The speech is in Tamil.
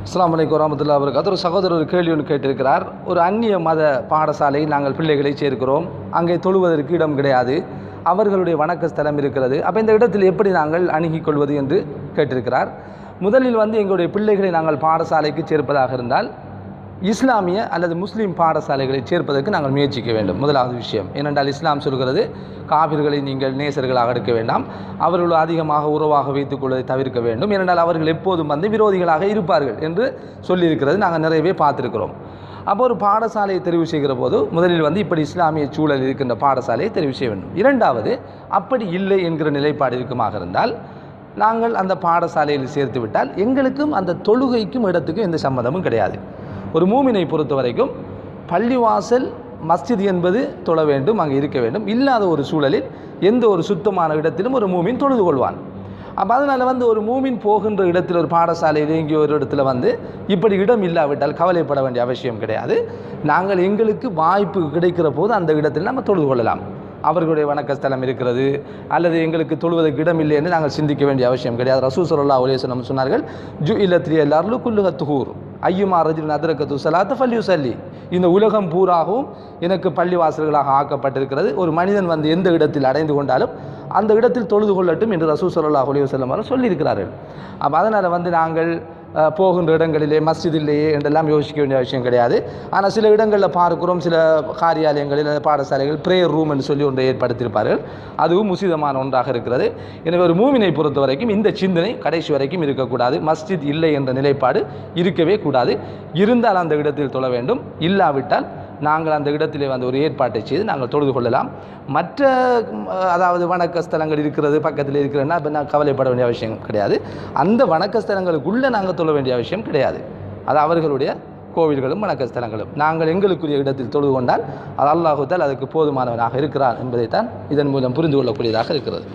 அஸ்ஸலாமு அலைக்கும் வரஹ்மத்துல்லாஹி வபரகாத்துஹு. ஒரு சகோதரர் ஒரு கேள்வி ஒன்று கேட்டிருக்கிறார். ஒரு அந்நிய மத பாடசாலையில் நாங்கள் பிள்ளைகளை சேர்க்கிறோம். அங்கே தொழுவதற்கு இடம் கிடையாது, அவர்களுடைய வணக்க ஸ்தலம் இருக்கிறது. அப்போ இந்த இடத்தில் எப்படி நாங்கள் அணுகிக் கொள்வது என்று கேட்டிருக்கிறார். முதலில் எங்களுடைய பிள்ளைகளை நாங்கள் பாடசாலைக்கு சேர்ப்பதாக இருந்தால் இஸ்லாமிய அல்லது முஸ்லீம் பாடசாலைகளை சேர்ப்பதற்கு நாங்கள் முயற்சிக்க வேண்டும். முதலாவது விஷயம் ஏனென்றால் இஸ்லாம் சொல்கிறது, காபிர்களை நீங்கள் நேசர்களாக எடுக்க வேண்டாம், அவர்கள் அதிகமாக உறவாக வைத்துக் கொள்வதை தவிர்க்க வேண்டும், ஏனென்றால் அவர்கள் எப்போதும் விரோதிகளாக இருப்பார்கள் என்று சொல்லியிருக்கிறது நாங்கள் நிறையவே பார்த்துருக்கிறோம். அப்போ ஒரு பாடசாலையை தெரிவு செய்கிற போது முதலில் இப்படி இஸ்லாமிய சூழல் இருக்கின்ற பாடசாலையை தெரிவு செய்ய வேண்டும். இரண்டாவது, அப்படி இல்லை என்கிற நிலைப்பாடு இருக்குமாக இருந்தால் நாங்கள் அந்த பாடசாலையில் சேர்த்து விட்டால் எங்களுக்கும் அந்த தொழுகைக்கும் இடத்துக்கும் எந்த சம்மதமும் கிடையாது. ஒரு மூமினை பொறுத்த வரைக்கும் பள்ளிவாசல் மஸ்ஜித் என்பது தொழ வேண்டும், அங்கே இருக்க வேண்டும். இல்லாத ஒரு சூழலில் எந்த ஒரு சுத்தமான இடத்திலும் ஒரு மூமின் தொழுது கொள்வான். அப்போ அதனால் ஒரு மூமின் போகின்ற இடத்தில் ஒரு பாடசாலையில் எங்கேயோ ஒரு இடத்துல இப்படி இடம் இல்லாவிட்டால் கவலைப்பட வேண்டிய அவசியம் கிடையாது. நாங்கள் எங்களுக்கு வாய்ப்பு கிடைக்கிற போது அந்த இடத்தில் நம்ம தொழுது கொள்ளலாம். அவர்களுடைய வணக்க ஸ்தலம் இருக்கிறது அல்லது எங்களுக்கு தொழுவதற்கு இடம் இல்லை என்று நாங்கள் சிந்திக்க வேண்டிய அவசியம் கிடையாது. ரசூல் ஸல்லல்லாஹு அலைஹி வஸல்லம் சொன்னார்கள், ஜுஇலத் லியல் அர்லு குல்லுஹா துஹூர் ஐயுமா ரஜுலின் அத்ரகத்து ஸலாத்த ஃபல்யுஸல்லி. இந்த உலகம் பூராகவும் எனக்கு பள்ளிவாசல்களாக ஆக்கப்பட்டிருக்கிறது. ஒரு மனிதன் எந்த இடத்தில் அடைந்து கொண்டாலும் அந்த இடத்தில் தொழுது கொள்ளட்டும் என்று ரசூல் ஸல்லல்லாஹு அலைஹி வஸல்லம் அவர்கள் சொல்லியிருக்கிறார்கள். அப்போ அதனால் நாங்கள் போகின்ற இடங்களிலே மஸ்ஜிதிலேயே என்றெல்லாம் யோசிக்க வேண்டிய அவசியம் கிடையாது. ஆனால் சில இடங்களில் பார்க்கிறோம், சில காரியாலயங்களில் பாடசாலைகள் ப்ரேயர் ரூம் என்று சொல்லி ஒன்றை ஏற்படுத்தியிருப்பார்கள். அதுவும் உசிதமான ஒன்றாக இருக்கிறது. எனவே ஒரு மூமினை பொறுத்த வரைக்கும் இந்த சிந்தனை கடைசி வரைக்கும் இருக்கக்கூடாது. மஸ்ஜித் இல்லை என்ற நிலைப்பாடு இருக்கவே கூடாது. இருந்தால் அந்த இடத்தில் தொழ வேண்டும், இல்லாவிட்டால் நாங்கள் அந்த இடத்திலே ஒரு ஏற்பாட்டை செய்து நாங்கள் தொழுது கொள்ளலாம். மற்ற அதாவது வணக்க ஸ்தலங்கள் இருக்கிறது பக்கத்தில் இருக்கிறதுனா இப்போ நான் கவலைப்பட வேண்டிய அவசியம் கிடையாது. அந்த வணக்க ஸ்தலங்களுக்குள்ளே நாங்கள் தொழ வேண்டிய அவசியம் கிடையாது. அது அவர்களுடைய கோவில்களும் வணக்க ஸ்தலங்களும். நாங்கள் எங்களுக்குரிய இடத்தில் தொழுது கொண்டால் அது அல்லாஹ் தஆலா அதுக்கு போதுமானவனாக இருக்கிறான் என்பதைத்தான் இதன் மூலம் புரிந்து கொள்ளக்கூடியதாக இருக்கிறது.